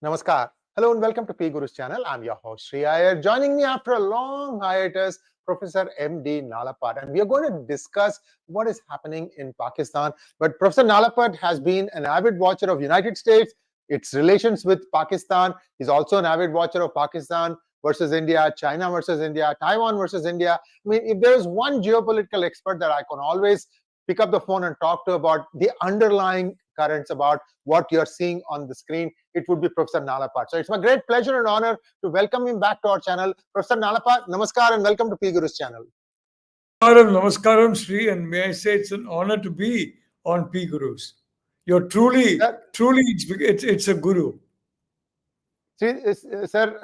Namaskar. Hello and welcome to PGurus channel. I'm your host Sree Iyer. Joining me after a long hiatus, Professor M D Nalapat, and we are going to discuss what is happening in Pakistan. But Professor Nalapat has been an avid watcher of United States, its relations with Pakistan. He's also an avid watcher of Pakistan versus India, China versus India, Taiwan versus India. I mean, if there is one geopolitical expert that I can always pick up the phone and talk to about the underlying currents, about what you're seeing on the screen, it would be Professor Nalapat. So it's my great pleasure and honor to welcome him back to our channel. Professor Nalapat, namaskar and welcome to PGurus channel. Namaskaram, Sri, and may I say it's an honor to be on PGurus. You're truly, it's a guru. Sir,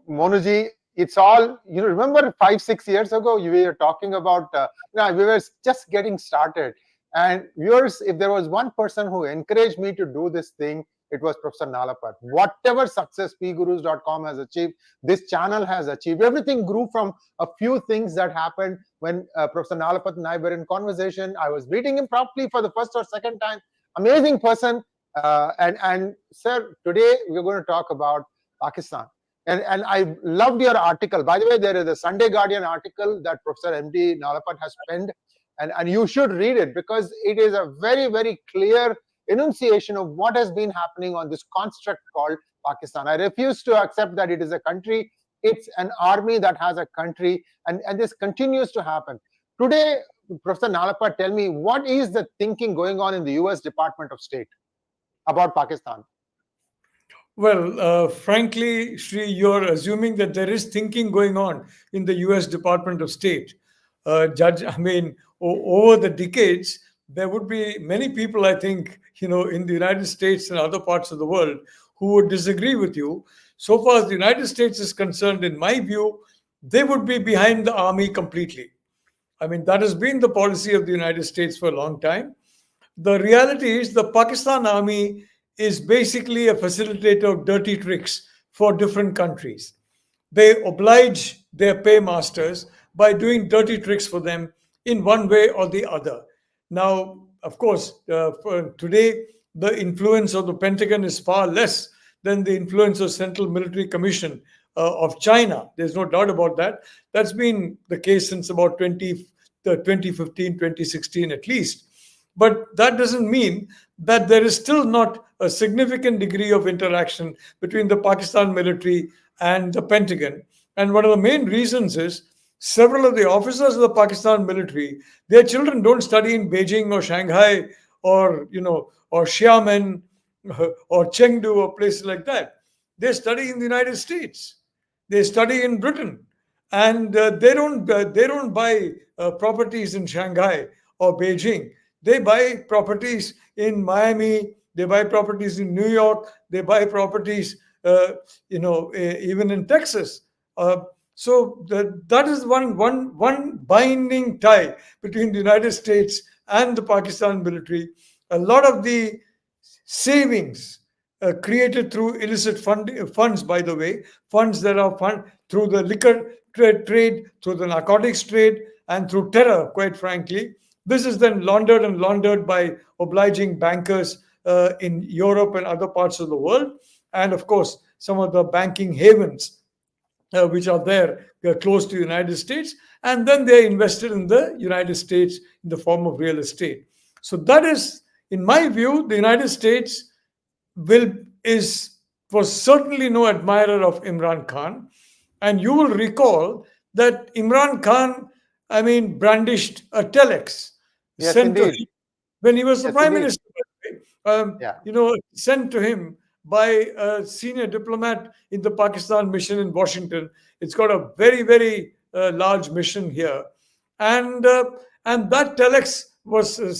Monuji, it's all, remember 5-6 years ago, we were talking about, we were just getting started. And viewers, if there was one person who encouraged me to do this thing, it was Professor Nalapat. Whatever success PGurus.com has achieved, this channel has achieved. Everything grew from a few things that happened when Professor Nalapat and I were in conversation. I was meeting him probably for the first or second time. Amazing person. And sir, today we're going to talk about Pakistan. And I loved your article. By the way, there is a Sunday Guardian article that Professor M D Nalapat has penned. And you should read it because it is a very, very clear enunciation of what has been happening on this construct called Pakistan. I refuse to accept that it is a country. It's an army that has a country, and this continues to happen. Today, Professor Nalapat, tell me, what is the thinking going on in the US Department of State about Pakistan? Well, frankly, Sri, you're assuming that there is thinking going on in the US Department of State. Over the decades, there would be many people, I think, in the United States and other parts of the world who would disagree with you. So far as the United States is concerned, in my view, they would be behind the army completely. I mean, that has been the policy of the United States for a long time. The reality is the Pakistan army is basically a facilitator of dirty tricks for different countries. They oblige their paymasters by doing dirty tricks for them in one way or the other. Now, of course, today, the influence of the Pentagon is far less than the influence of Central Military Commission of China. There's no doubt about that. That's been the case since about 2015, 2016 at least. But that doesn't mean that there is still not a significant degree of interaction between the Pakistan military and the Pentagon. And one of the main reasons is several of the officers of the Pakistan military, their children don't study in Beijing or Shanghai or Xiamen or Chengdu or places like that. They study in the United States. They study in Britain, and they don't buy properties in Shanghai or Beijing. They buy properties in Miami. They buy properties in New York. They buy properties, even in Texas. So that is one binding tie between the United States and the Pakistan military. A lot of the savings created through illicit funds, by the way, funds that are through the liquor trade, through the narcotics trade, and through terror, quite frankly. This is then laundered by obliging bankers in Europe and other parts of the world. And of course, some of the banking havens which are there close to the United States, and then they're invested in the United States in the form of real estate. So that is, in my view, the United States was certainly no admirer of Imran Khan. And you will recall that Imran Khan, brandished a telex sent to him when he was the prime minister. Sent to him by a senior diplomat in the Pakistan mission in Washington. It's got a very, very large mission here. And that telex was a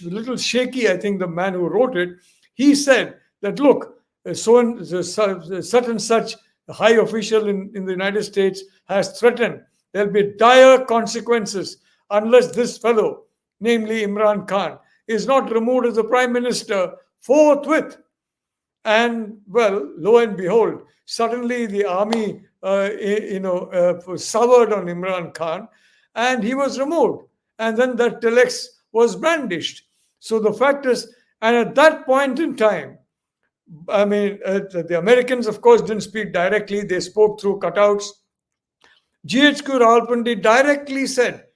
little shaky, I think, the man who wrote it. He said that, look, such and such high official in the United States has threatened there'll be dire consequences unless this fellow, namely Imran Khan, is not removed as the prime minister forthwith. And well, lo and behold, suddenly the army, soured on Imran Khan, and he was removed. And then that telex was brandished. So the fact is, and at that point in time, I mean, the Americans, of course, didn't speak directly. They spoke through cutouts. GHQ Rawalpindi directly said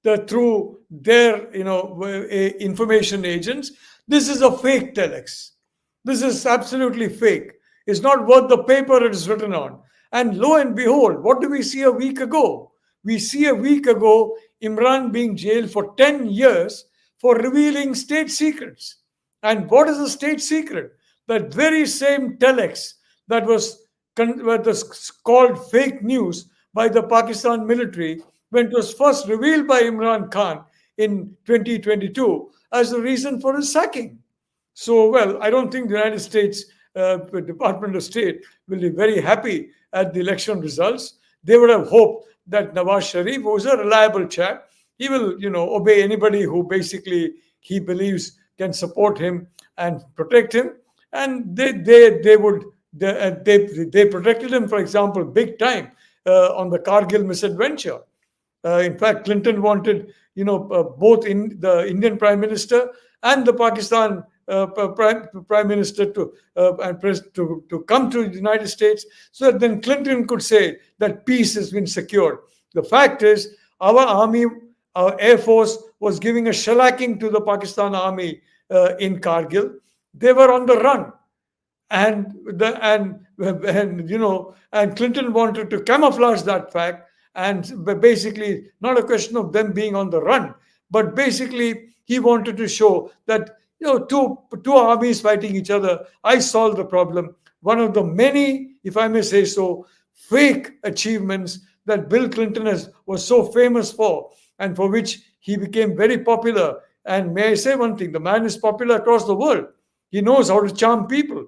that through their, information agents, this is a fake telex. This is absolutely fake. It's not worth the paper it is written on. And lo and behold, what do we see a week ago? We see a week ago Imran being jailed for 10 years for revealing state secrets. And what is a state secret? That very same telex that was called fake news by the Pakistan military when it was first revealed by Imran Khan in 2022 as the reason for his sacking. So, well, I don't think the United States Department of State will be very happy at the election results. They would have hoped that Nawaz Sharif, who is a reliable chap, he will, obey anybody who basically he believes can support him and protect him. And they protected him, for example, big time on the Kargil misadventure. In fact, Clinton wanted, both in the Indian Prime Minister and the Pakistan Prime Minister to come to the United States, so that then Clinton could say that peace has been secured. The fact is, our army, our Air Force was giving a shellacking to the Pakistan army in Kargil. They were on the run, and Clinton wanted to camouflage that fact, and basically not a question of them being on the run, but basically he wanted to show that two armies fighting each other, I solved the problem. One of the many, if I may say so, fake achievements that Bill Clinton was so famous for, and for which he became very popular. And may I say one thing, the man is popular across the world. He knows how to charm people.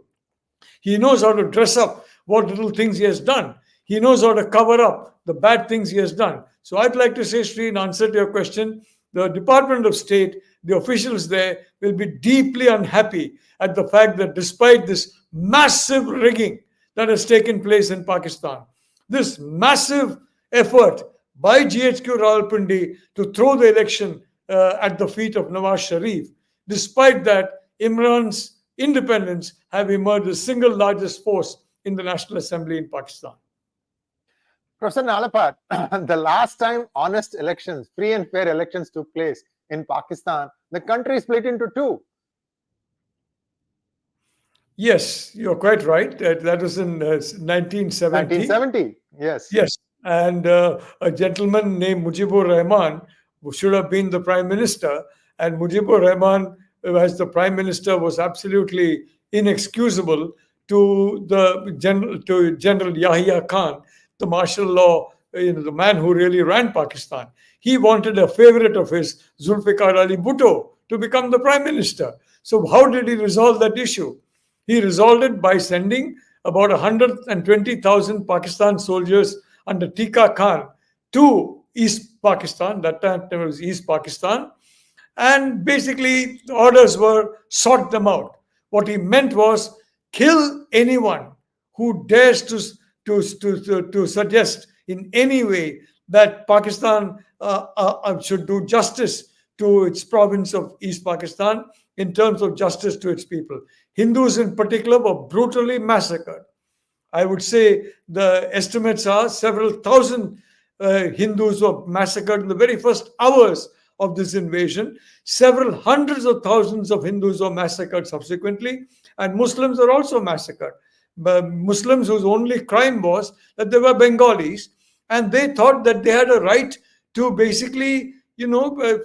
He knows how to dress up what little things he has done. He knows how to cover up the bad things he has done. So I'd like to say, Sree, in answer to your question, the Department of State, the officials there will be deeply unhappy at the fact that despite this massive rigging that has taken place in Pakistan, this massive effort by GHQ Rawalpindi to throw the election at the feet of Nawaz Sharif, despite that, Imran's independents have emerged as the single largest force in the National Assembly in Pakistan. Professor Nalapat, the last time honest elections, free and fair elections took place in Pakistan, the country split into two. Yes, you're quite right. That was in 1970. 1970, yes. Yes, and a gentleman named Mujibur Rahman, who should have been the Prime Minister, and Mujibur Rahman, as the Prime Minister, was absolutely inexcusable to General Yahya Khan, the martial law, the man who really ran Pakistan. He wanted a favorite of his, Zulfikar Ali Bhutto, to become the Prime Minister. So how did he resolve that issue? He resolved it by sending about 120,000 Pakistan soldiers under Tika Khan to East Pakistan. That time it was East Pakistan. And basically, the orders were sort them out. What he meant was kill anyone who dares to suggest in any way that Pakistan should do justice to its province of East Pakistan in terms of justice to its people. Hindus in particular were brutally massacred. I would say the estimates are several thousand Hindus were massacred in the very first hours of this invasion. Several hundreds of thousands of Hindus were massacred subsequently, and Muslims were also massacred. Muslims whose only crime was that they were Bengalis, and they thought that they had a right to basically,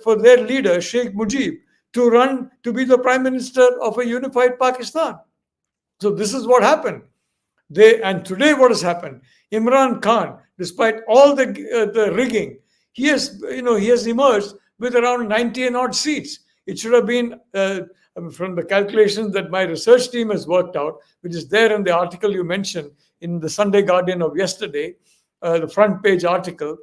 for their leader, Sheikh Mujib, to run to be the Prime Minister of a unified Pakistan. So this is what happened. And today what has happened? Imran Khan, despite all the rigging, he has emerged with around 90 and odd seats. It should have been, from the calculations that my research team has worked out, which is there in the article you mentioned in the Sunday Guardian of yesterday, the front page article,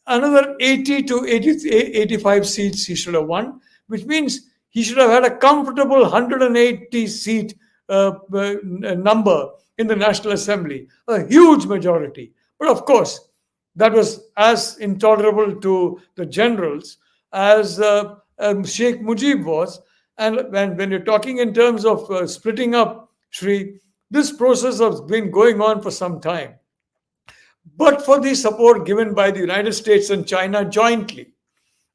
another 80 to 85 seats he should have won, which means he should have had a comfortable 180 seat number in the National Assembly, a huge majority. But of course, that was as intolerable to the generals as Sheikh Mujib was. And when you're talking in terms of splitting up Sree, this process has been going on for some time. But for the support given by the United States and China jointly,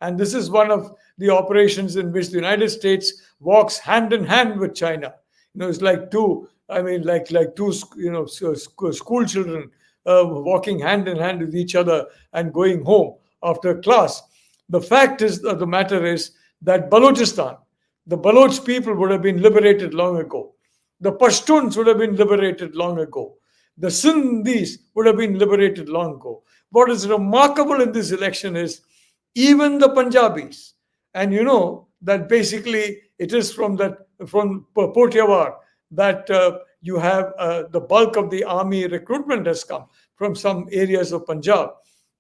and this is one of the operations in which the United States walks hand in hand with China. It's like two, like two, school children walking hand in hand with each other and going home after class. The fact is, the matter is that Balochistan, the Baloch people would have been liberated long ago. The Pashtuns would have been liberated long ago. The Sindhis would have been liberated long ago. What is remarkable in this election is even the Punjabis, and you know that basically it is from Pothiawar that you have the bulk of the army recruitment has come from some areas of Punjab.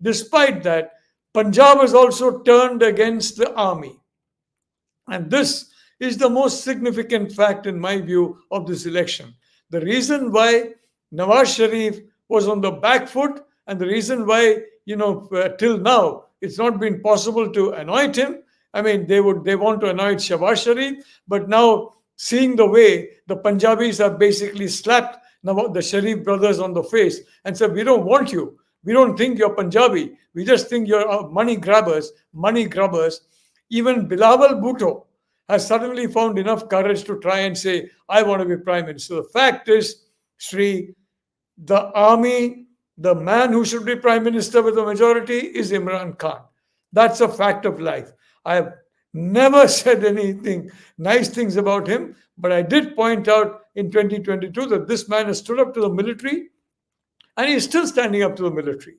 Despite that, Punjab has also turned against the army. And this is the most significant fact, in my view, of this election. The reason why Nawaz Sharif was on the back foot, and the reason why, till now, it's not been possible to anoint him. They want to anoint Shahbaz Sharif, but now seeing the way the Punjabis have basically slapped the Sharif brothers on the face and said, we don't want you. We don't think you're Punjabi. We just think you're money grabbers. Even Bilawal Bhutto has suddenly found enough courage to try and say, I want to be prime minister. The fact is, Sree, the army, the man who should be prime minister with a majority is Imran Khan. That's a fact of life. I have never said anything, nice things about him, but I did point out in 2022 that this man has stood up to the military, and he is still standing up to the military.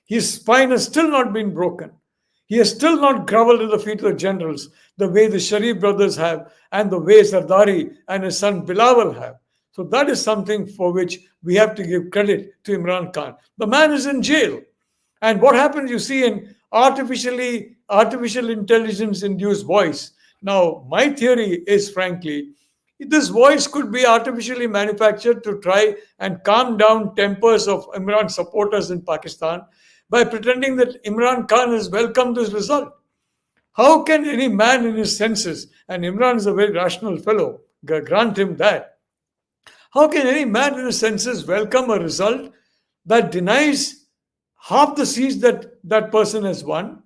His spine has still not been broken. He has still not groveled at the feet of the generals the way the Sharif brothers have and the way Zardari and his son Bilawal have. So that is something for which we have to give credit to Imran Khan. The man is in jail. And what happens, you see, in artificial intelligence-induced voice. Now, my theory is, frankly, this voice could be artificially manufactured to try and calm down tempers of Imran supporters in Pakistan by pretending that Imran Khan has welcomed this result. How can any man in his senses, and Imran is a very rational fellow, grant him that, how can any man in his senses welcome a result that denies half the seats that person has won,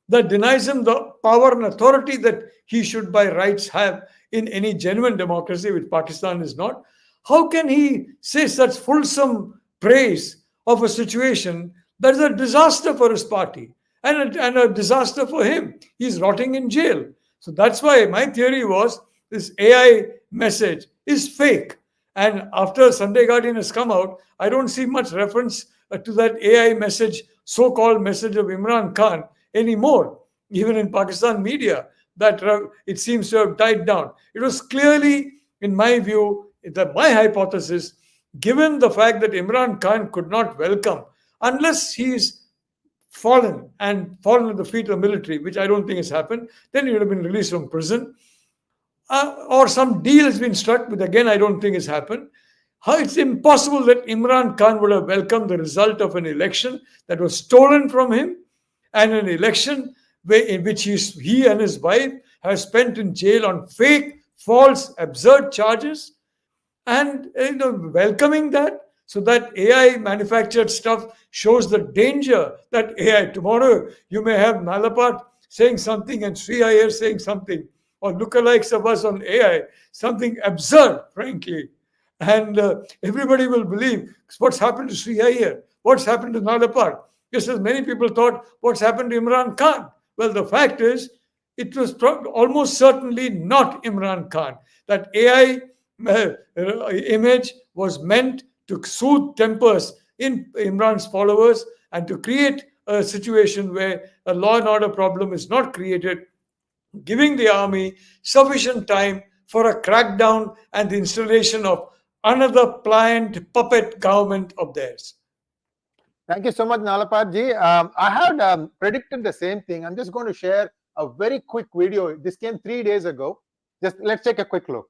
that denies him the power and authority that he should by rights have in any genuine democracy, which Pakistan is not? How can he say such fulsome praise of a situation that is a disaster for his party and a disaster for him? He's rotting in jail. So that's why my theory was this AI message is fake. And after Sunday Guardian has come out, I don't see much reference to that AI message, so-called message of Imran Khan anymore, even in Pakistan media. That it seems to have died down. It was clearly, in my view, my hypothesis, given the fact that Imran Khan could not welcome, unless he's fallen at the feet of the military, which I don't think has happened, then he would have been released from prison. Or some deal has been struck, but again, I don't think has happened. It's impossible that Imran Khan would have welcomed the result of an election that was stolen from him, and an election in which he and his wife have spent in jail on fake, false, absurd charges, and welcoming that. So that AI manufactured stuff shows the danger that AI. Tomorrow you may have Nalapat saying something and Sree Iyer saying something, or lookalikes of us on AI, something absurd, frankly. And everybody will believe what's happened to Sree Iyer, what's happened to Nalapat. Just as many people thought what's happened to Imran Khan. Well, the fact is, it was almost certainly not Imran Khan. That AI image was meant to soothe tempers in Imran's followers and to create a situation where a law and order problem is not created, giving the army sufficient time for a crackdown and the installation of another pliant puppet government of theirs. Thank you so much, Nalapat ji. I had predicted the same thing. I'm just going to share a very quick video. This came 3 days ago. Let's take a quick look.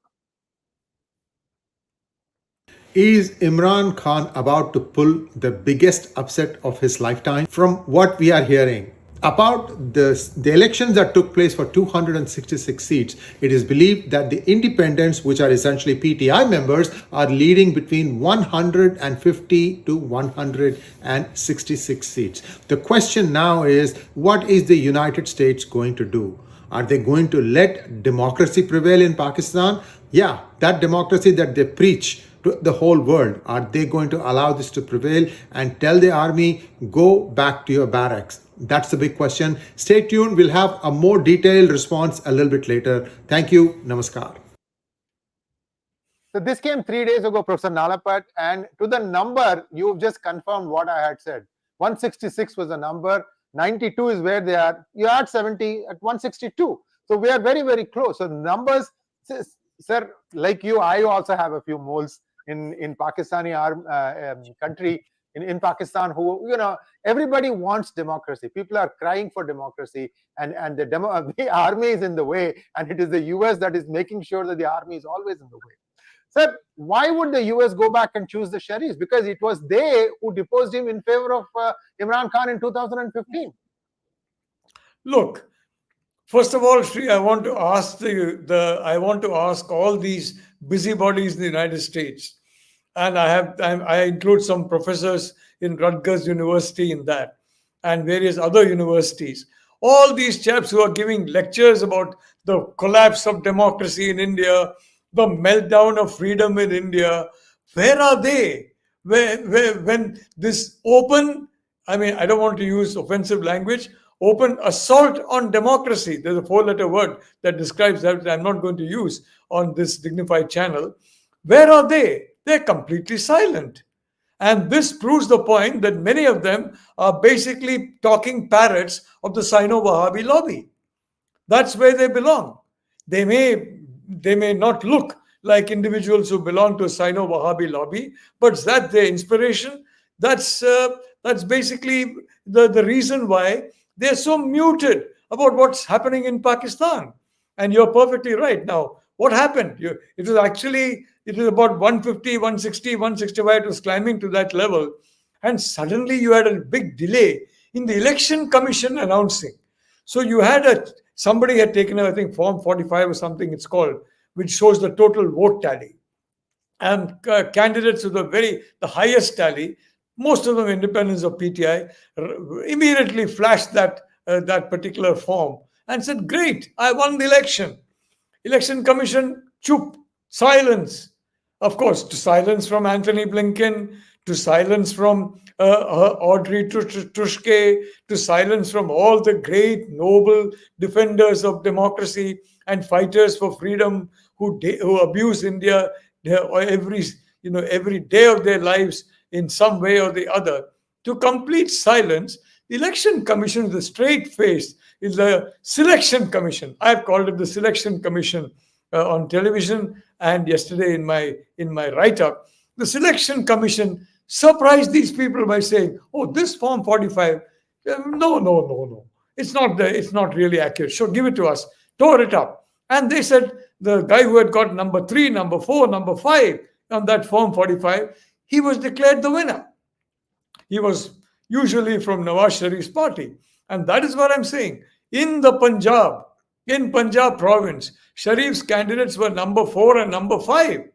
Is Imran Khan about to pull the biggest upset of his lifetime? From what we are hearing, about the elections that took place for 266 seats, it is believed that the independents, which are essentially PTI members, are leading between 150 to 166 seats. The question now is, what is the United States going to do? Are they going to let democracy prevail in Pakistan? Yeah, that democracy that they preach to the whole world, are they going to allow this to prevail and tell the army, go back to your barracks? That's the big question. Stay tuned. We'll have a more detailed response a little bit later. Thank you. Namaskar. So this came 3 days ago, Professor Nalapat, and to the number, you've just confirmed what I had said. 166 was the number, 92 is where they are. You are at 70 at 162. So we are very, very close. So numbers, sir, like you, I also have a few moles in Pakistani country, in Pakistan, who, everybody wants democracy. People are crying for democracy, and the army is in the way, and it is the US that is making sure that the army is always in the way. Sir, why would the US go back and choose the Sharifs? Because it was they who deposed him in favor of Imran Khan in 2015. Look, first of all, Sree, I want to ask all these busybodies in the United States, and I include some professors in Rutgers University in that, and various other universities. All these chaps who are giving lectures about the collapse of democracy in India, the meltdown of freedom in India, where are they? When this open, I don't want to use offensive language, open assault on democracy, there's a 4-letter word that describes that I'm not going to use on this dignified channel. Where are they? They're completely silent. And this proves the point that many of them are basically talking parrots of the Sino-Wahhabi lobby. That's where they belong. They may not look like individuals who belong to a Sino-Wahhabi lobby, but that's their inspiration. That's basically the reason why they're so muted about what's happening in Pakistan. And you're perfectly right. Now, what happened? It was about 150, 160, 165. It was climbing to that level. And suddenly you had a big delay in the election commission announcing. So you had somebody had taken, I think, Form 45 or something it's called, which shows the total vote tally. And candidates with the highest tally, most of them independents of PTI, immediately flashed that particular form and said, great, I won the election. Election Commission, chup, silence. Of course, to silence from Anthony Blinken, to silence from 𝗤𝙧𝙤𝙪, to silence from all the great, noble defenders of democracy and fighters for freedom who abuse India every day of their lives in some way or the other. To complete silence, the Election Commission, the straight face, is the Selection Commission. I've called it the Selection Commission on television and yesterday in my write-up. The Selection Commission surprised these people by saying, oh, this Form 45, no. It's not really accurate. Sure, give it to us. Tore it up. And they said the guy who had got number 3, number 4, number 5 on that Form 45, he was declared the winner. He was usually from Nawaz Sharif's party. And that is what I'm saying. In Punjab province, Sharif's candidates were number 4 and number 5.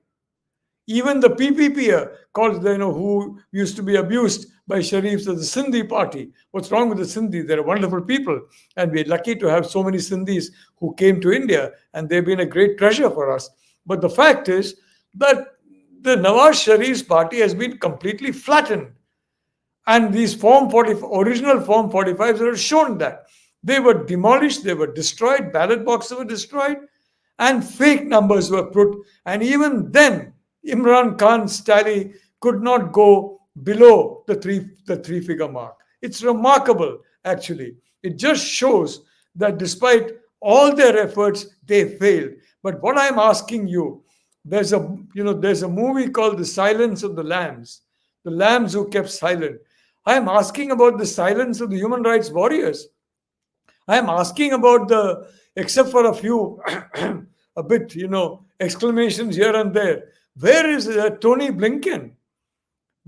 Even the PPP, who used to be abused by Sharifs as the Sindhi party. What's wrong with the Sindhi? They're wonderful people. And we're lucky to have so many Sindhis who came to India. And they've been a great treasure for us. But the fact is that the Nawaz Sharif's party has been completely flattened. And these original Form 45s have shown that. They were demolished, they were destroyed, ballot boxes were destroyed, and fake numbers were put. And even then, Imran Khan's tally could not go below the three-figure mark. It's remarkable, actually. It just shows that despite all their efforts, they failed. But what I'm asking you, there's a movie called The Silence of the Lambs who kept silent. I'm asking about the silence of the human rights warriors. I'm asking about except for a few, exclamations here and there. Where is Tony Blinken?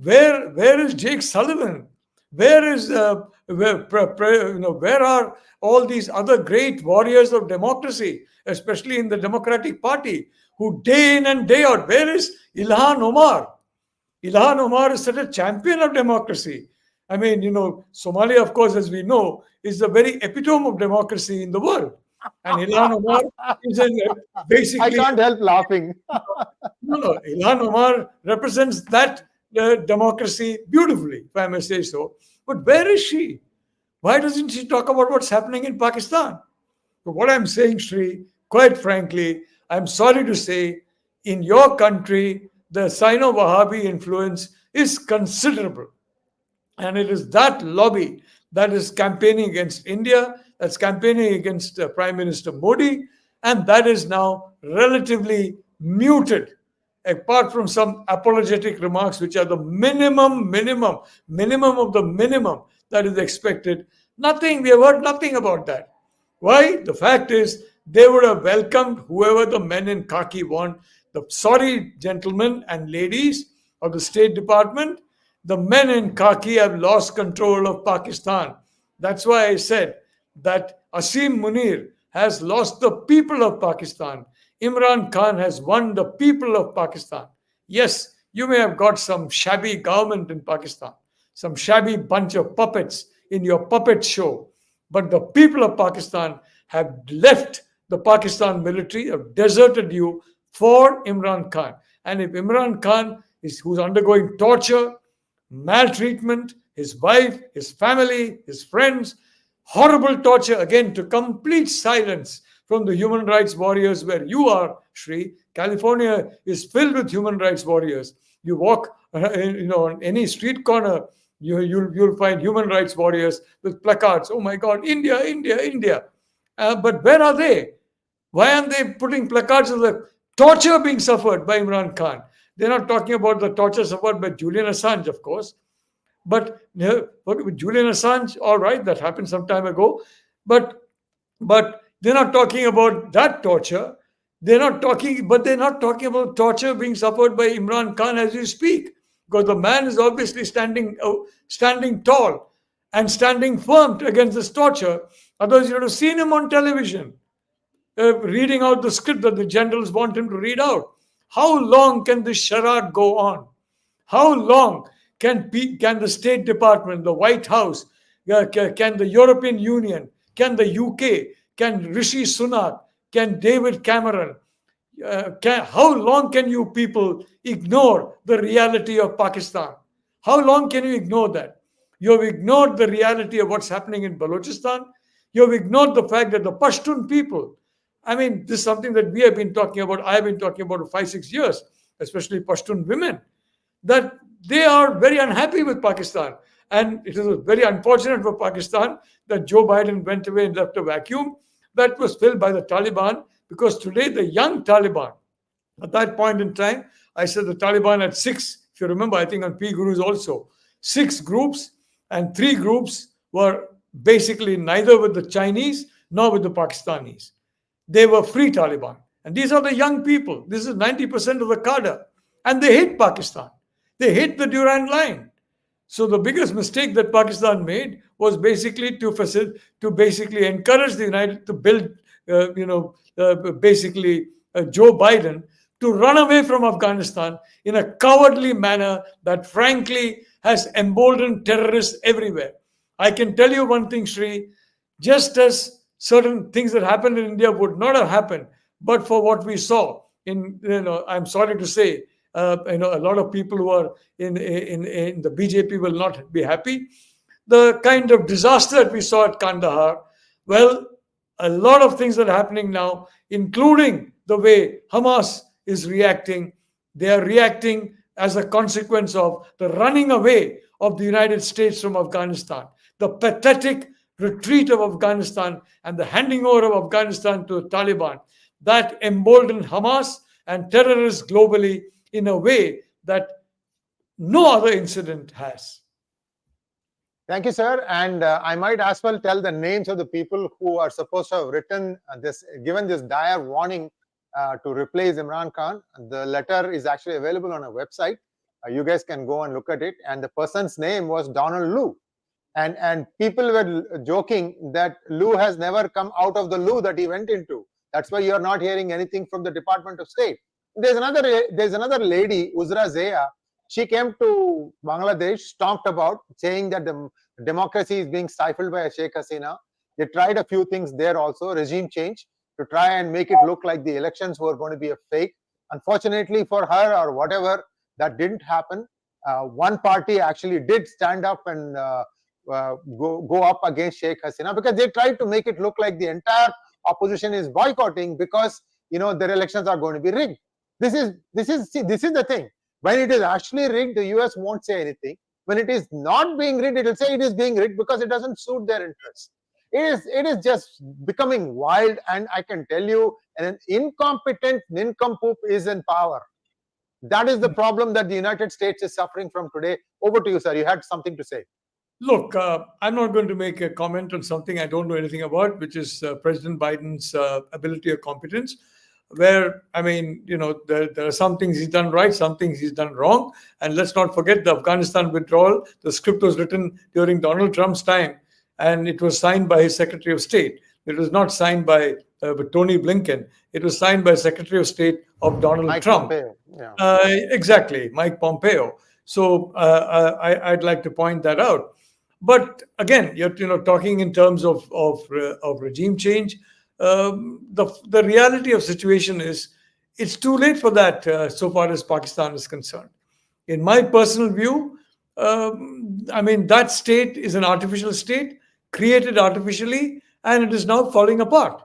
Where is Jake Sullivan? Where is where are all these other great warriors of democracy, especially in the Democratic Party, who day in and day out? Where is Ilhan Omar? Ilhan Omar is such a champion of democracy. I mean, Somalia, of course, as we know, is the very epitome of democracy in the world. And Ilhan Omar is basically... I can't help laughing. No, Ilhan Omar represents that democracy beautifully, if I may say so. But where is she? Why doesn't she talk about what's happening in Pakistan? But what I'm saying, Sree, quite frankly, I'm sorry to say, in your country, the Sino-Wahhabi influence is considerable. And it is that lobby that is campaigning against India, that's campaigning against Prime Minister Modi, and that is now relatively muted, apart from some apologetic remarks, which are the minimum of the minimum that is expected. Nothing, we have heard nothing about that. Why? The fact is, they would have welcomed whoever the men in khaki want. The sorry gentlemen and ladies of the State Department, the men in khaki have lost control of Pakistan. That's why I said that Asim Munir has lost the people of Pakistan. Imran Khan has won the people of Pakistan. Yes, you may have got some shabby government in Pakistan, some shabby bunch of puppets in your puppet show, but the people of Pakistan have left the Pakistan military, have deserted you for Imran Khan. And if Imran Khan who's undergoing torture, maltreatment, his wife, his family, his friends, horrible torture, again, to complete silence from the human rights warriors where you are, Sree. California is filled with human rights warriors. You walk on any street corner, you'll find human rights warriors with placards. Oh my God, India, India, India. But where are they? Why aren't they putting placards of the torture being suffered by Imran Khan? They're not talking about the torture suffered by Julian Assange, of course. But with Julian Assange, all right, that happened some time ago. But they're not talking about that torture. They're not talking about torture being suffered by Imran Khan as you speak, because the man is obviously standing tall and standing firm against this torture. Otherwise, you would have seen him on television reading out the script that the generals want him to read out. How long can this charade go on? How long can the State Department, the White House, can the European Union, can the UK, can Rishi Sunak, can David Cameron, how long can you people ignore the reality of Pakistan? How long can you ignore that? You have ignored the reality of what's happening in Balochistan. You have ignored the fact that the Pashtun people, I mean, this is something that we have been talking about, I have been talking about for 5-6 years, especially Pashtun women, that they are very unhappy with Pakistan. And it is very unfortunate for Pakistan that Joe Biden went away and left a vacuum that was filled by the Taliban, because today the young Taliban, at that point in time, I said the Taliban had 6, if you remember, I think on PGurus also, 6 groups, and 3 groups were basically neither with the Chinese nor with the Pakistanis. They were free Taliban. And these are the young people. This is 90% of the cadre. And they hate Pakistan. They hate the Durand Line. So the biggest mistake that Pakistan made was basically to encourage the United to build, Joe Biden to run away from Afghanistan in a cowardly manner that frankly has emboldened terrorists everywhere. I can tell you one thing, Sree, just as certain things that happened in India would not have happened, but for what we saw I'm sorry to say, a lot of people who are in the BJP will not be happy. The kind of disaster that we saw at Kandahar, well, a lot of things that are happening now, including the way Hamas is reacting. They are reacting as a consequence of the running away of the United States from Afghanistan, the pathetic retreat of Afghanistan and the handing over of Afghanistan to the Taliban. That emboldened Hamas and terrorists globally in a way that no other incident has. Thank you, sir. And I might as well tell the names of the people who are supposed to have written given this dire warning to replace Imran Khan. The letter is actually available on a website. You guys can go and look at it. And the person's name was Donald Lu. And people were joking that 𝗼 has never come out of the 𝗼 that he went into. That's why you are not hearing anything from the Department of State. There's another lady, Uzra Zaya. She came to Bangladesh, talked about saying that the democracy is being stifled by Sheikh Hasina. They tried a few things there also, regime change, to try and make it look like the elections were going to be a fake. Unfortunately for her or whatever, that didn't happen. One party actually did stand up and go up against Sheikh Hasina, because they tried to make it look like the entire opposition is boycotting because their elections are going to be rigged. This is the thing. When it is actually rigged, the US won't say anything. When it is not being rigged, it will say it is being rigged because it doesn't suit their interests. It is just becoming wild, and I can tell you, an incompetent nincompoop is in power. That is the problem that the United States is suffering from today. Over to you, sir. You had something to say. Look, I'm not going to make a comment on something I don't know anything about, which is President Biden's ability or competence. Where, I mean, there are some things he's done right, some things he's done wrong. And let's not forget the Afghanistan withdrawal. The script was written during Donald Trump's time, and it was signed by his Secretary of State. It was not signed by Tony Blinken. It was signed by Secretary of State of Donald Mike Trump. Pompeo. Yeah. Exactly, Mike Pompeo. So I'd like to point that out. But again, you're talking in terms of regime change. The reality of situation is it's too late for that so far as Pakistan is concerned. In my personal view, I mean, that state is an artificial state created artificially, and it is now falling apart.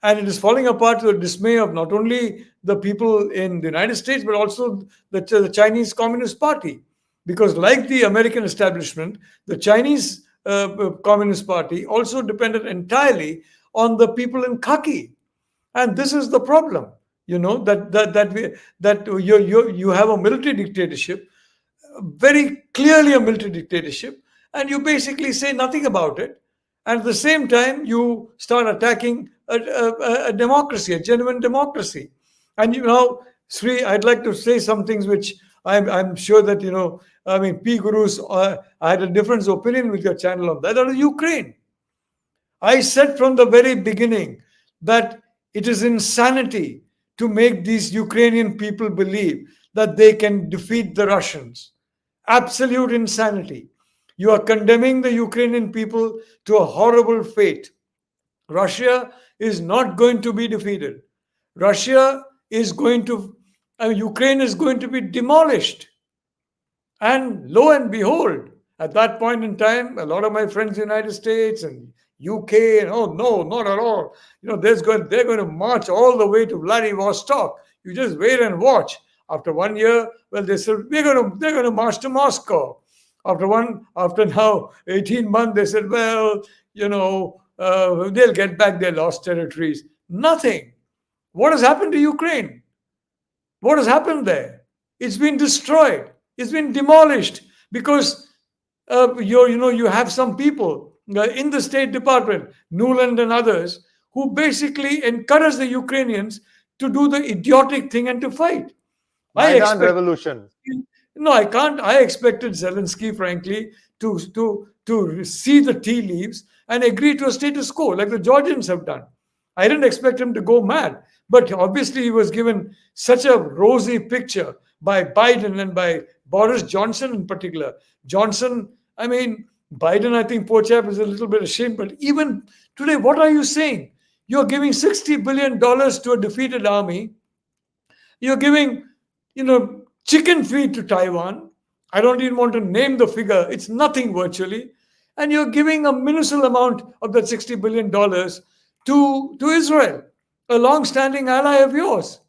And it is falling apart to the dismay of not only the people in the United States, but also the Chinese Communist Party. Because like the American establishment, the Chinese Communist Party also depended entirely on the people in khaki. And this is the problem, you have a military dictatorship, very clearly a military dictatorship, and you basically say nothing about it. And at the same time, you start attacking a democracy, a genuine democracy. And Sree, I'd like to say some things which I'm sure that, I mean, PGurus, I had a different opinion with your channel on that. That is Ukraine. I said from the very beginning that it is insanity to make these Ukrainian people believe that they can defeat the Russians. Absolute insanity. You are condemning the Ukrainian people to a horrible fate. Russia is not going to be defeated. Russia is going to, Ukraine is going to be demolished. And lo and behold, at that point in time, a lot of my friends in the United States and UK, and oh no, not at all. They're going to march all the way to Vladivostok. You just wait and watch. After 1 year, well, they said they're going to march to Moscow. After now 18 months, they said, well, they'll get back their lost territories. Nothing. What has happened to Ukraine? What has happened there? It's been destroyed. It's been demolished because you have some people in the State Department, Nuland and others, who basically encourage the Ukrainians to do the idiotic thing and to fight. Maidan revolution. No, I can't. I expected Zelensky, frankly, to see the tea leaves and agree to a status quo like the Georgians have done. I didn't expect him to go mad. But obviously, he was given such a rosy picture by Biden and by Borris Johnson in particular. Johnson, I mean, Biden, I think, poor chap, is a little bit ashamed. But even today, what are you saying? You're giving $60 billion to a defeated army. You're giving, chicken feed to Taiwan. I don't even want to name the figure. It's nothing virtually. And you're giving a minuscule amount of that $60 billion to Israel, a long-standing ally of yours.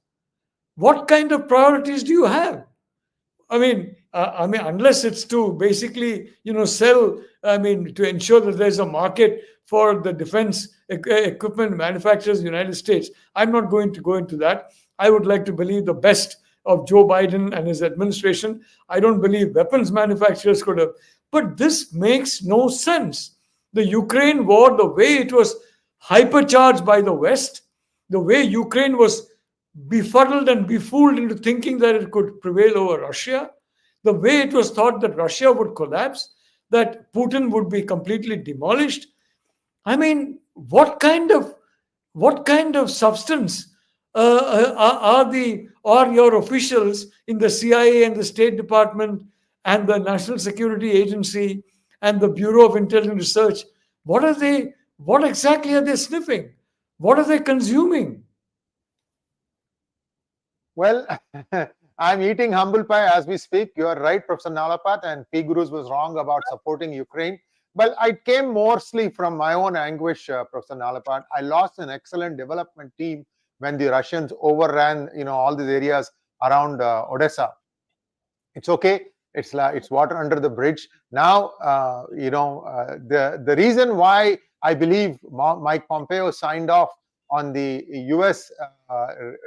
What kind of priorities do you have? I mean, unless it's to basically, sell, to ensure that there's a market for the defense equipment manufacturers in the United States. I'm not going to go into that. I would like to believe the best of Joe Biden and his administration. I don't believe weapons manufacturers could have. But this makes no sense. The Ukraine war, the way it was hypercharged by the West, the way Ukraine was befuddled and befooled into thinking that it could prevail over Russia, the way it was thought that Russia would collapse, that Putin would be completely demolished? I mean, what kind of substance are your officials in the CIA and the State Department and the National Security Agency and the Bureau of Intelligence Research? What exactly are they sniffing? What are they consuming? Well, I'm eating humble pie as we speak. You are right, Professor Nalapat, and PGurus was wrong about supporting Ukraine. But I came mostly from my own anguish, Professor Nalapat. I lost an excellent development team when the Russians overran, all these areas around Odessa. It's okay. It's water under the bridge. Now, the reason why I believe Mike Pompeo signed off on the US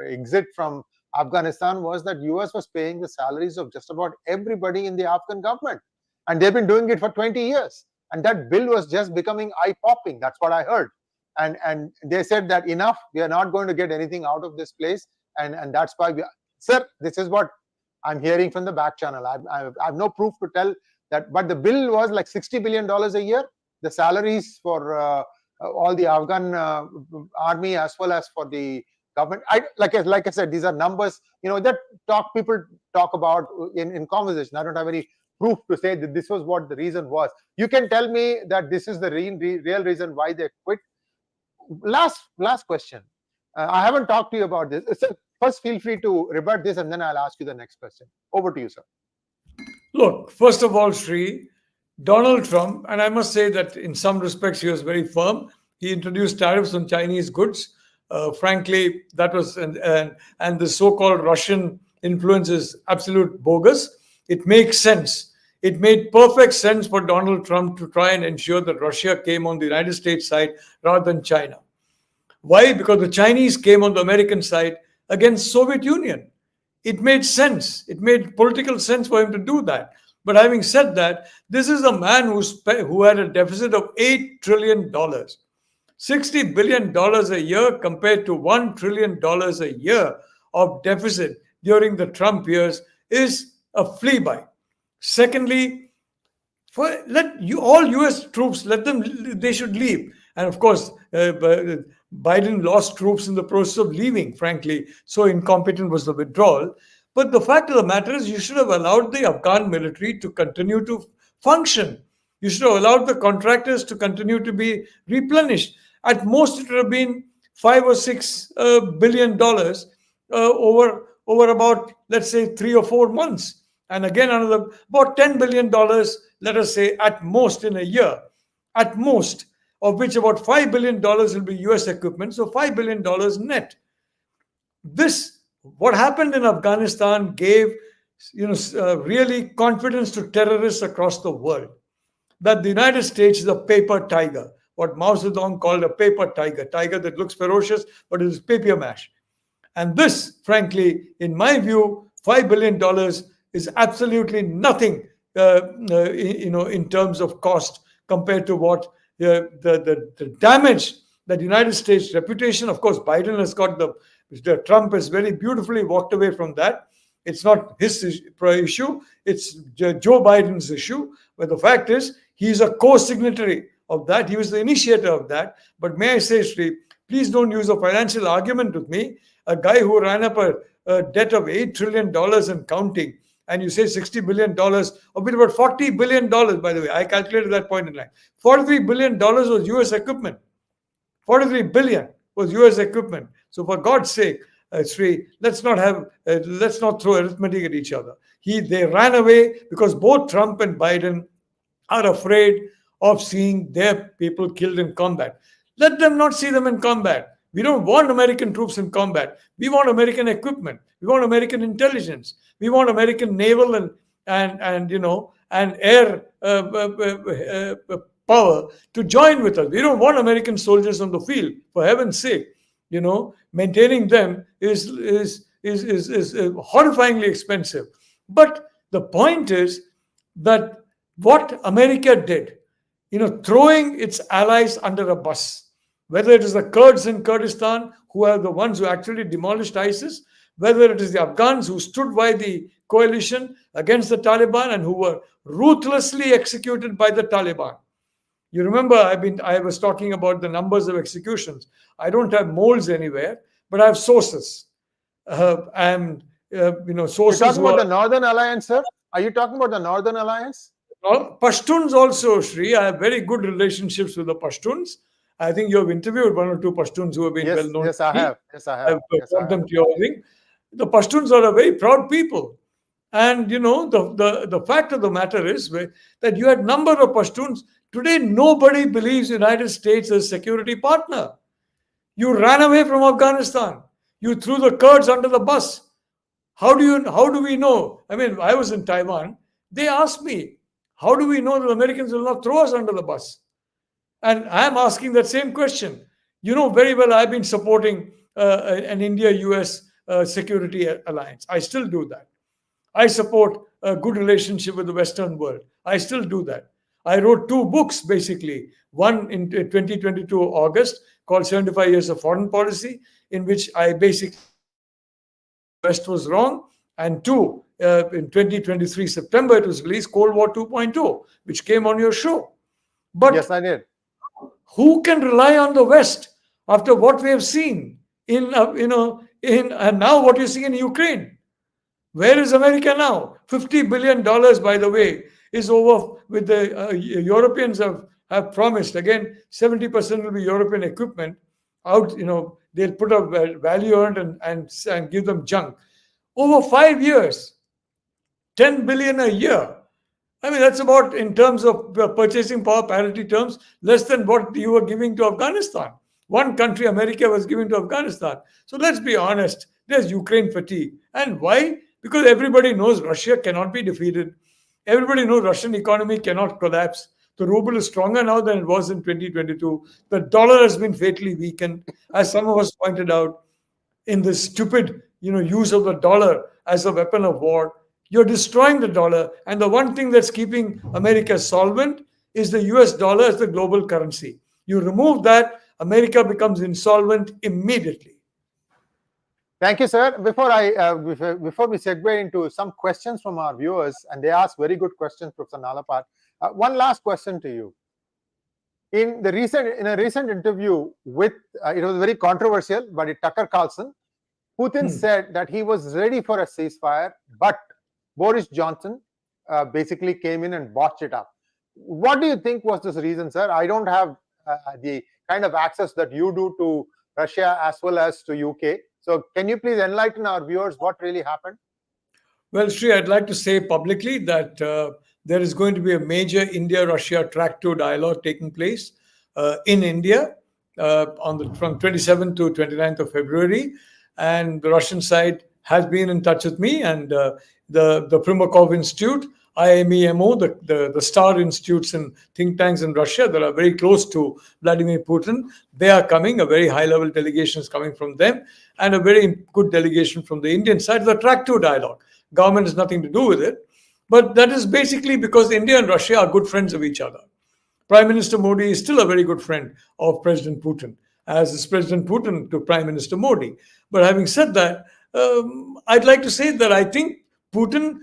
exit from Afghanistan was that US was paying the salaries of just about everybody in the Afghan government. And they've been doing it for 20 years. And that bill was just becoming eye-popping. That's what I heard. And they said that enough, we are not going to get anything out of this place. And that's why sir, this is what I'm hearing from the back channel. I have no proof to tell that, but the bill was like $60 billion a year. The salaries for all the Afghan army as well as for the government. Like I said, these are numbers, that people talk about in conversation. I don't have any proof to say that this was what the reason was. You can tell me that this is the real reason why they quit. Last question. I haven't talked to you about this. So first, feel free to rebut this, and then I'll ask you the next question. Over to you, sir. Look, first of all, Sree, Donald Trump, and I must say that in some respects he was very firm. He introduced tariffs on Chinese goods. Frankly, that was, and the so-called Russian influence is absolute bogus. It makes sense. It made perfect sense for Donald Trump to try and ensure that Russia came on the United States side rather than China. Why? Because the Chinese came on the American side against Soviet Union. It made sense. It made political sense for him to do that. But having said that, this is a man who had a deficit of $8 trillion. $60 billion a year compared to $1 trillion a year of deficit during the Trump years is a flyby. Secondly, all US troops, they should leave. And of course, Biden lost troops in the process of leaving, frankly. So incompetent was the withdrawal. But the fact of the matter is, you should have allowed the Afghan military to continue to function. You should have allowed the contractors to continue to be replenished. At most, it would have been $5 or $6 billion over about, let's say, 3 or 4 months. And again, another about $10 billion, let us say, at most in a year, at most, of which about $5 billion will be US equipment. So $5 billion net. What happened in Afghanistan gave really confidence to terrorists across the world that the United States is a paper tiger, what Mao Zedong called a paper tiger that looks ferocious, but it is papier mâche. And this, frankly, in my view, $5 billion is absolutely nothing, in terms of cost compared to what the damage that the United States reputation. Of course, Biden has got Trump has very beautifully walked away from that. It's not his issue. It's Joe Biden's issue. But the fact is, he's a co-signatory of that. He was the initiator of that. But may I say, Sree, please don't use a financial argument with me. A guy who ran up a debt of $8 trillion and counting, and you say $60 billion, of which about $40 billion, by the way, I calculated that point in time. $43 billion was US equipment. 43 billion was US equipment. So for God's sake, Sree, let's not throw arithmetic at each other. They ran away because both Trump and Biden are afraid of seeing their people killed in combat. Let them not see them in combat. We don't want American troops in combat. We want American equipment. We want American intelligence. We want American naval and air power to join with us. We don't want American soldiers on the field. For heaven's sake, maintaining them is horrifyingly expensive. But the point is that what America did, throwing its allies under a bus, whether it is the Kurds in Kurdistan, who are the ones who actually demolished ISIS, whether it is the Afghans who stood by the coalition against the Taliban and who were ruthlessly executed by the Taliban. You remember, I was talking about the numbers of executions. I don't have moles anywhere, but I have sources. Sources. You're talking about the Northern Alliance, sir? Are you talking about the Northern Alliance? Pashtuns also, Sree. I have very good relationships with the Pashtuns. I think you have interviewed one or two Pashtuns who have been well known. Yes, I have. Yes, I have. I've brought them to your wing. The Pashtuns are a very proud people. And, the fact of the matter is that you had a number of Pashtuns. Today, nobody believes the United States as a security partner. You ran away from Afghanistan. You threw the Kurds under the bus. How do we know? I mean, I was in Taiwan. They asked me, how do we know that Americans will not throw us under the bus? And I'm asking that same question. You know very well I've been supporting an India-US security alliance. I still do that. I support a good relationship with the Western world. I still do that. I wrote 2 books, basically. One in 2022 August called 75 Years of Foreign Policy, in which I basically the West was wrong. And 2, in 2023 September, it was released, Cold War 2.0, which came on your show. But yes, I did. Who can rely on the West after what we have seen and now what you see in Ukraine? Where is America now? $50 billion, by the way, is over with the Europeans have promised. Again, 70% will be European equipment. They'll put up value earned and give them junk. Over 5 years, 10 billion a year. I mean, that's about, in terms of purchasing power parity terms, less than what you were giving to Afghanistan. One country, America, was giving to Afghanistan. So let's be honest, there's Ukraine fatigue. And why? Because everybody knows Russia cannot be defeated. Everybody knows Russian economy cannot collapse. The ruble is stronger now than it was in 2022. The dollar has been fatally weakened, as some of us pointed out, in this stupid use of the dollar as a weapon of war. You're destroying the dollar. And the one thing that's keeping America solvent is the US dollar as the global currency. You remove that, America becomes insolvent immediately. Thank you, sir. Before we segue into some questions from our viewers, and they ask very good questions, Professor Nalapat. One last question to you. In a recent interview with, it was very controversial, but Tucker Carlson, Putin said that he was ready for a ceasefire, but Borris Johnson basically came in and botched it up. What do you think was this reason, sir? I don't have the kind of access that you do to Russia as well as to UK. So can you please enlighten our viewers what really happened? Well, Sree, I'd like to say publicly that there is going to be a major India-Russia track 2 dialogue taking place in India from 27th to 29th of February. And the Russian side has been in touch with me, and the Primakov Institute, IMEMO, the star institutes and think tanks in Russia that are very close to Vladimir Putin, they are coming. A very high-level delegation is coming from them, and a very good delegation from the Indian side. The track 2 dialogue. Government has nothing to do with it, but that is basically because India and Russia are good friends of each other. Prime Minister Modi is still a very good friend of President Putin, as is President Putin to Prime Minister Modi. But having said that, I'd like to say that I think Putin,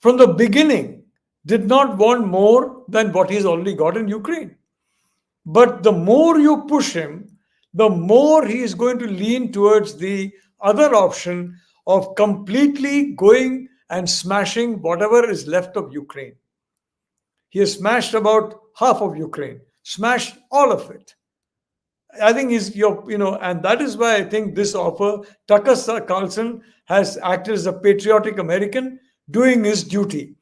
from the beginning, did not want more than what he's already got in Ukraine. But the more you push him, the more he is going to lean towards the other option of completely going and smashing whatever is left of Ukraine. He has smashed about half of Ukraine, smashed all of it. I think and that is why I think this offer, Tucker Carlson has acted as a patriotic American doing his duty.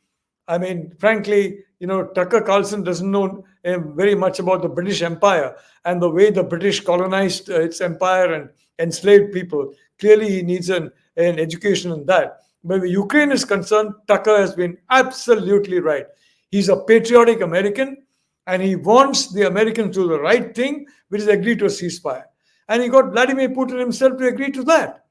I mean, frankly, Tucker Carlson doesn't know very much about the British Empire and the way the British colonized its empire and enslaved people. Clearly, he needs an education in that. But where Ukraine is concerned, Tucker has been absolutely right. He's a patriotic American, and he wants the Americans to do the right thing, which is agree to a ceasefire. And he got Vladimir Putin himself to agree to that.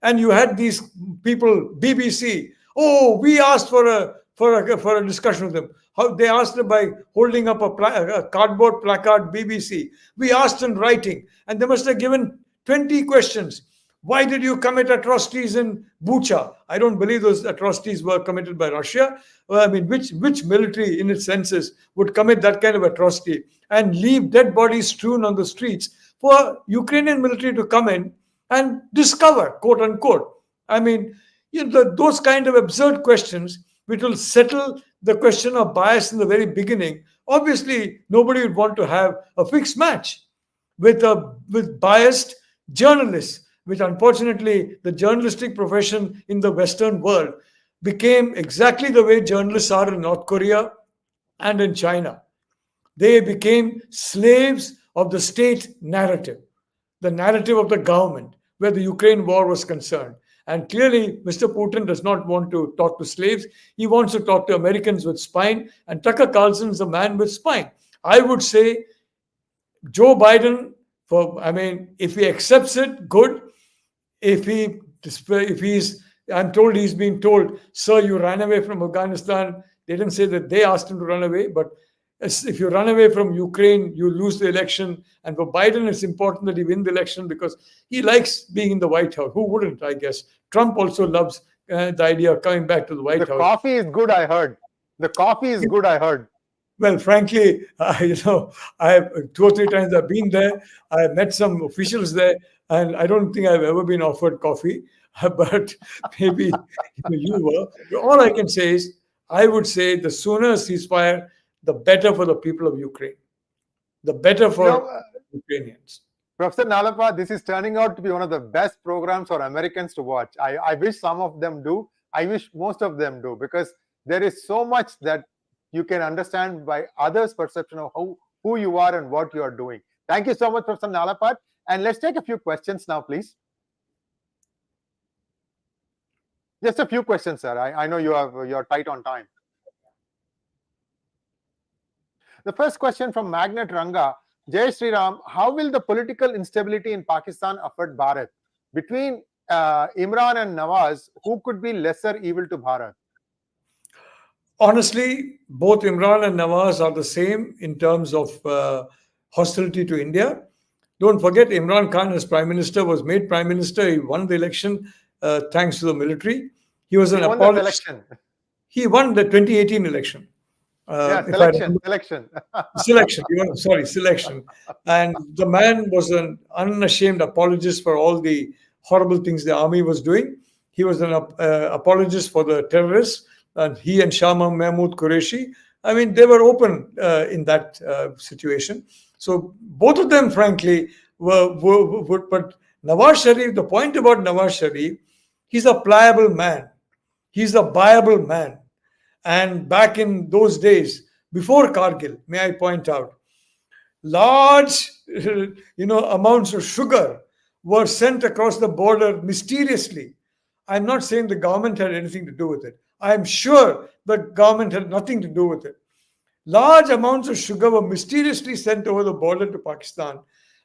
And you had these people, BBC, we asked for a discussion with them. How they asked it by holding up a cardboard placard, BBC. We asked in writing, and they must have given 20 questions. Why did you commit atrocities in Bucha? I don't believe those atrocities were committed by Russia. Well, I mean, which military in its senses would commit that kind of atrocity and leave dead bodies strewn on the streets for Ukrainian military to come in and discover, quote unquote? I mean, those kind of absurd questions, which will settle the question of bias in the very beginning. Obviously, nobody would want to have a fixed match with biased journalists, which unfortunately the journalistic profession in the Western world became exactly the way journalists are in North Korea and in China. They became slaves of the state narrative, the narrative of the government, where the Ukraine war was concerned. And clearly, Mr. Putin does not want to talk to slaves. He wants to talk to Americans with spine. And Tucker Carlson is a man with spine. I would say Joe Biden, if he accepts it, good. If he's, I'm told he's being told, sir, you ran away from Afghanistan. They didn't say that they asked him to run away, but if you run away from Ukraine, you lose the election. And for Biden, it's important that he win the election because he likes being in the White House. Who wouldn't, I guess? Trump also loves the idea of coming back to the White House. The coffee is good, I heard. The coffee is good, I heard. Well, frankly, I have 2 or 3 times I've been there. I met some officials there, and I don't think I've ever been offered coffee, but maybe you were. All I can say is, I would say the sooner ceasefire, the better for the people of Ukraine, the better for Ukrainians. Professor Nalapat, this is turning out to be one of the best programs for Americans to watch. I wish some of them do. I wish most of them do, because there is so much that you can understand by others' perception of who you are and what you are doing. Thank you so much, Professor Nalapat. And let's take a few questions now, please. Just a few questions, sir. I know you're tight on time. The first question from Magnet Ranga, Jai Sri Ram, how will the political instability in Pakistan affect Bharat? Between Imran and Nawaz, who could be lesser evil to Bharat? Honestly, both Imran and Nawaz are the same in terms of hostility to India. Don't forget, Imran Khan as Prime Minister was made Prime Minister. He won the election thanks to the military. He was an apologist. He won the 2018 election. Selection. Selection. And the man was an unashamed apologist for all the horrible things the army was doing. He was an apologist for the terrorists, and he and Shah Mahmood Qureshi, I mean, they were open in that situation. So both of them, frankly, were but Nawaz Sharif, the point about Nawaz Sharif, he's a pliable man. He's a viable man. And back in those days, before Kargil, may I point out, large amounts of sugar were sent across the border mysteriously. I'm not saying the government had anything to do with it. I'm sure the government had nothing to do with it. Large amounts of sugar were mysteriously sent over the border to Pakistan,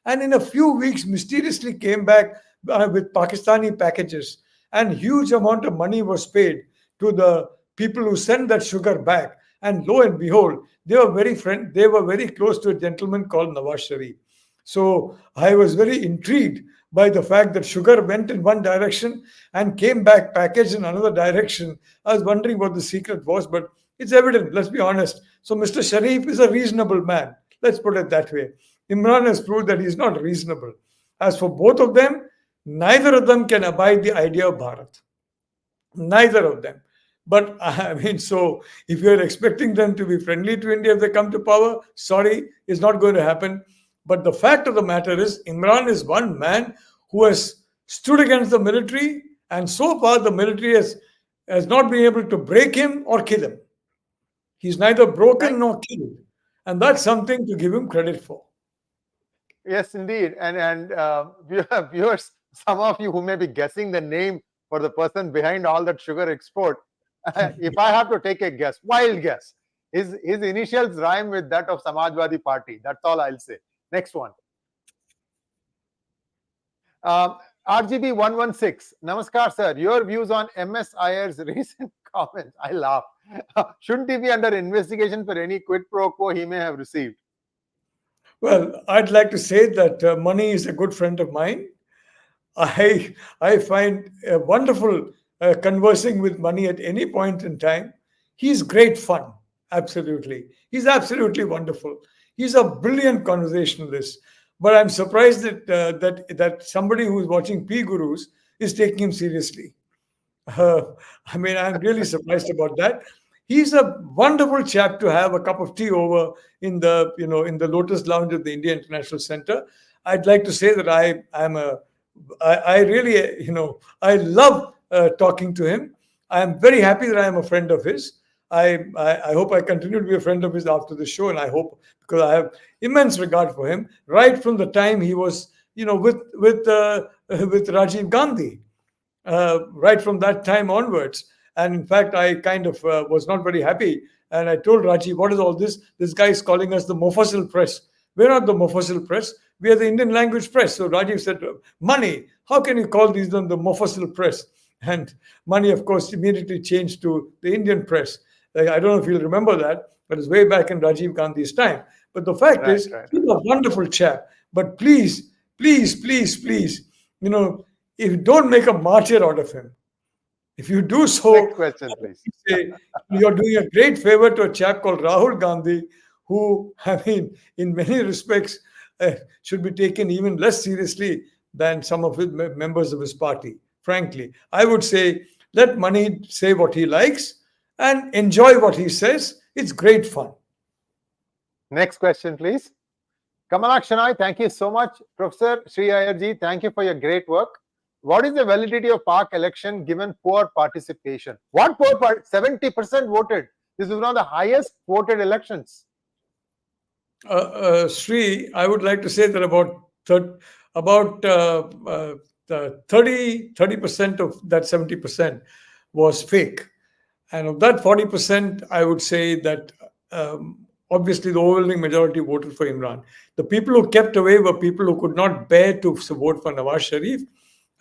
and in a few weeks mysteriously came back with Pakistani packages, and huge amount of money was paid to the people who sent that sugar back. And lo and behold, they were very close to a gentleman called Nawaz Sharif. So I was very intrigued by the fact that sugar went in one direction and came back packaged in another direction. I was wondering what the secret was, but it's evident, let's be honest. So Mr. Sharif is a reasonable man. Let's put it that way. Imran has proved that he's not reasonable. As for both of them, neither of them can abide the idea of Bharat. Neither of them. But I mean, so if you're expecting them to be friendly to India if they come to power, sorry, it's not going to happen. But the fact of the matter is, Imran is one man who has stood against the military, and so far the military has not been able to break him or kill him. He's neither broken nor killed. And that's something to give him credit for. Yes, indeed. And viewers, some of you who may be guessing the name for the person behind all that sugar export, if I have to take a guess, wild guess, his initials rhyme with that of Samajwadi Party. That's all I'll say. Next one. RGB 116. Namaskar, sir. Your views on MS Aiyar's recent comments. I laugh. Shouldn't he be under investigation for any quid pro quo he may have received? Well, I'd like to say that money is a good friend of mine. I find wonderful conversing with Mani at any point in time. He's great fun. Absolutely. He's absolutely wonderful. He's a brilliant conversationalist. But I'm surprised that somebody who's watching PGurus is taking him seriously. I mean, I'm really surprised about that. He's a wonderful chap to have a cup of tea over in the Lotus Lounge of the India International Center. I'd like to say that I really I love talking to him. I am very happy that I am a friend of his. I hope I continue to be a friend of his after the show, and I hope, because I have immense regard for him right from the time he was with Rajiv Gandhi. Right from that time onwards. And in fact, I kind of was not very happy. And I told Rajiv, what is all this? This guy is calling us the Mofassil press. We're not the Mofassil press. We are the Indian language press. So Rajiv said, Mani, how can you call these the Mofassil press? And Mani, of course, immediately changed to the Indian press. I don't know if you'll remember that, but it's way back in Rajiv Gandhi's time. But the fact is, he's a wonderful chap. But please, please, please, please, if you don't make a martyr out of him, if you do so, next question, please. You're doing a great favor to a chap called Rahul Gandhi, who, I mean, in many respects, should be taken even less seriously than some of his members of his party. Frankly, I would say let Mani say what he likes and enjoy what he says. It's great fun. Next question, please. Kamalak Shenoy, thank you so much. Professor Sree Iyer ji, thank you for your great work. What is the validity of Pak election given poor participation? What poor part? 70% voted. This is one of the highest voted elections. Sree, I would like to say that about 30% of that 70% was fake. And of that 40%, I would say that obviously the overwhelming majority voted for Imran. The people who kept away were people who could not bear to vote for Nawaz Sharif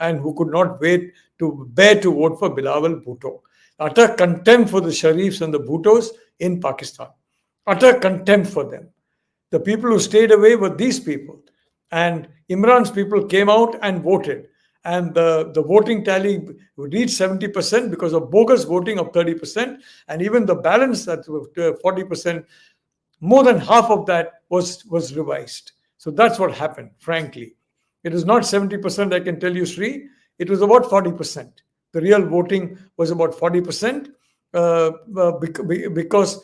and who could not bear to vote for Bilawal Bhutto. Utter contempt for the Sharifs and the Bhuttos in Pakistan. Utter contempt for them. The people who stayed away were these people. And Imran's people came out and voted. And the voting tally reached 70% because of bogus voting of 30%. And even the balance, that 40%, more than half of that was revised. So that's what happened, frankly. It was not 70%, I can tell you, Sree. It was about 40%. The real voting was about 40% because,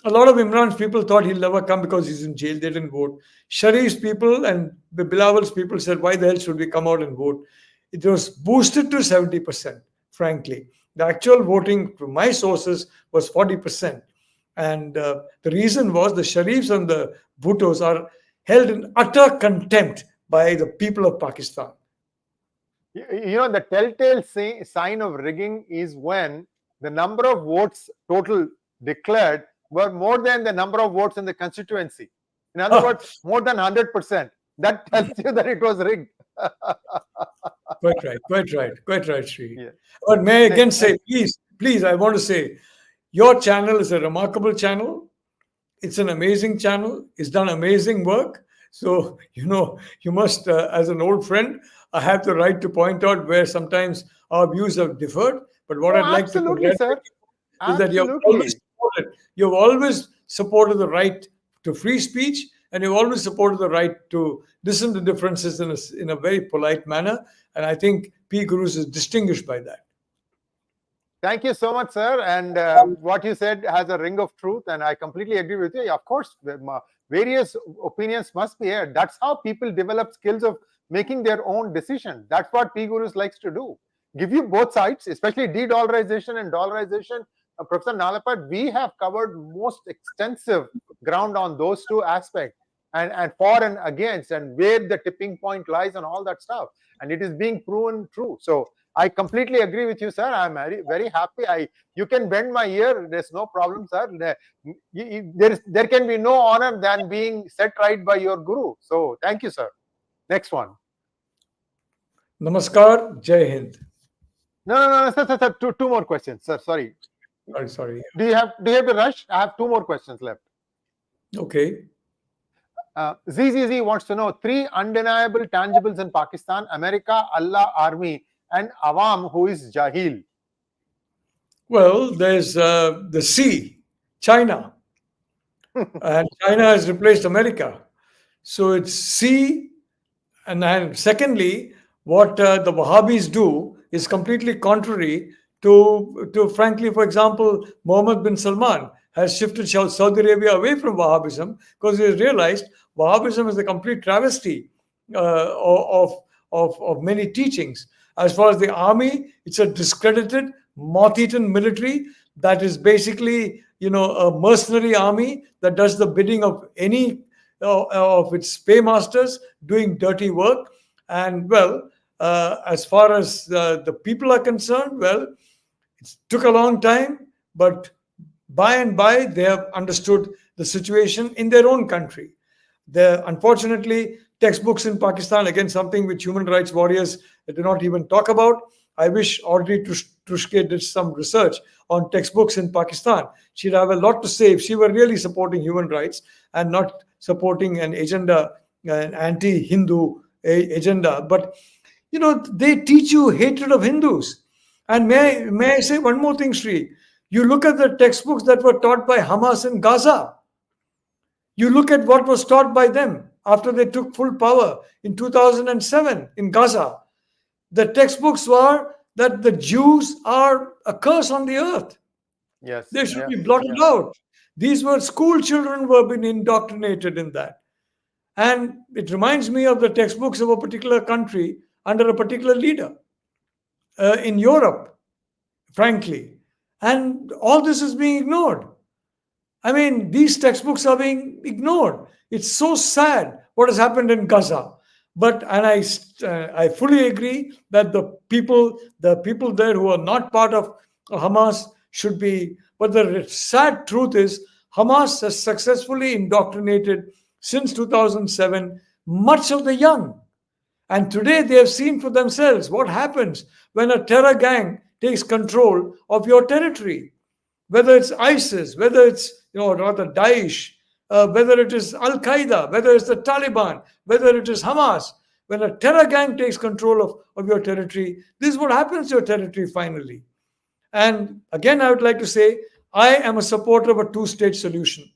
a lot of Imran's people thought he'll never come because he's in jail. They didn't vote. Sharif's people and Bilawal's people said, why the hell should we come out and vote? It was boosted to 70%, frankly. The actual voting, from my sources, was 40%. And the reason was the Sharifs and the Bhuttos are held in utter contempt by the people of Pakistan. The telltale sign of rigging is when the number of votes total declared were more than the number of votes in the constituency. In other words, more than 100%. That tells you that it was rigged. Quite right, Sree. Yeah. But may I again say, please, I want to say, your channel is a remarkable channel. It's an amazing channel. It's done amazing work. So, you must, as an old friend, I have the right to point out where sometimes our views have differed. But what I'd like to congratulate is that you've always supported the right to free speech, and you've always supported the right to listen to differences in a very polite manner. And I think PGurus is distinguished by that. Thank you so much, sir. And what you said has a ring of truth, and I completely agree with you. Of course, various opinions must be aired. That's how people develop skills of making their own decision. That's what PGurus likes to do. Give you both sides, especially de-dollarization and dollarization. Professor Nalapat, we have covered most extensive ground on those two aspects, and for and against, and where the tipping point lies and all that stuff. And it is being proven true. So I completely agree with you, sir. I'm very, very happy. You can bend my ear. There's no problem, sir. There can be no honor than being set right by your guru. So thank you, sir. Next one. Namaskar. Jai Hind. No, sir. Two more questions, sir. Sorry. Sorry. Do you have to rush? I have two more questions left. Okay. 𝗤𝙎 wants to know 3 undeniable tangibles in Pakistan: America, Allah, army, and Awam, who is Jahil. Well, there's the sea, China. And China has replaced America. So it's sea. And secondly, what the Wahhabis do is completely contrary to, frankly, for example, Mohammed bin Salman has shifted Saudi Arabia away from Wahhabism because he has realized Wahhabism is a complete travesty of many teachings. As far as the army, it's a discredited, moth-eaten military that is basically, a mercenary army that does the bidding of any of its paymasters doing dirty work. And well, as far as the people are concerned, well, it took a long time, but by and by they have understood the situation in their own country. Unfortunately, textbooks in Pakistan, again, something which human rights warriors do not even talk about. I wish 𝗤𝙧𝙤𝘀𝘀𝘀 did some research on textbooks in Pakistan. She'd have a lot to say if she were really supporting human rights and not supporting an agenda, an anti-Hindu agenda. But, they teach you hatred of Hindus. And may I say one more thing, Sree? You look at the textbooks that were taught by Hamas in Gaza. You look at what was taught by them after they took full power in 2007 in Gaza. The textbooks were that the Jews are a curse on the earth. Yes. They should be blotted out. These were school children who have been indoctrinated in that. And it reminds me of the textbooks of a particular country under a particular leader in Europe, frankly. And all this is being ignored. I mean, these textbooks are being ignored. It's so sad what has happened in Gaza. But I fully agree that the people there who are not part of Hamas should be. But the sad truth is, Hamas has successfully indoctrinated since 2007 much of the young. And today they have seen for themselves what happens when a terror gang takes control of your territory. Whether it's ISIS, whether it's rather Daesh, whether it is Al-Qaeda, whether it's the Taliban, whether it is Hamas. When a terror gang takes control of your territory, this is what happens to your territory finally. And again, I would like to say, I am a supporter of a two-state solution.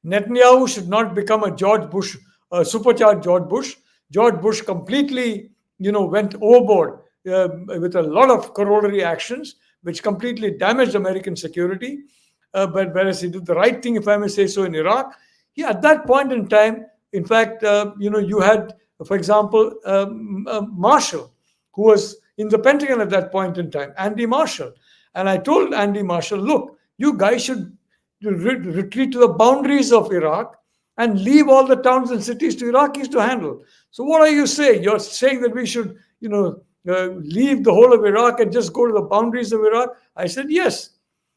Netanyahu should not become a George Bush, supercharged George Bush. George Bush completely, went overboard with a lot of corollary actions, which completely damaged American security. But whereas he did the right thing, if I may say so, in Iraq, at that point in time, in fact, you had, for example, Marshall, who was in the Pentagon at that point in time, Andy Marshall. And I told Andy Marshall, look, you guys should retreat to the boundaries of Iraq and leave all the towns and cities to Iraqis to handle. So what are you saying? You're saying that we should, leave the whole of Iraq and just go to the boundaries of Iraq? I said, yes.